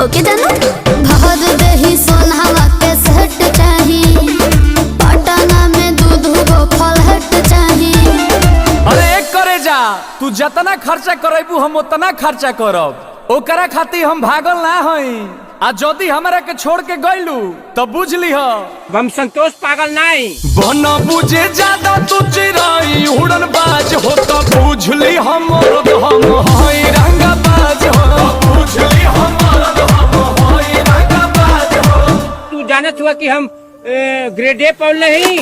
ओके जानू भर देही सोनावा के सेट चाही, पटना में दूध गो फलहट चाही। अरे एक करे जा, तू जतना खर्चा करेबू हम उतना खर्चा करब। ओकरा खातिर हम भागल ना हई। आ जदी हमरा के छोड़ के गइलू तो बुझ लीह हम संतोष पागल नहीं। बन बुझे ज्यादा तू चिराई उड़न बाज हो तो बुझ ली हम हई रंगा बाज हो। बुझ ली हम हई रंगा बाज हो। तू जानत हुआ कि हम ग्रेड ए पढ़ नहीं।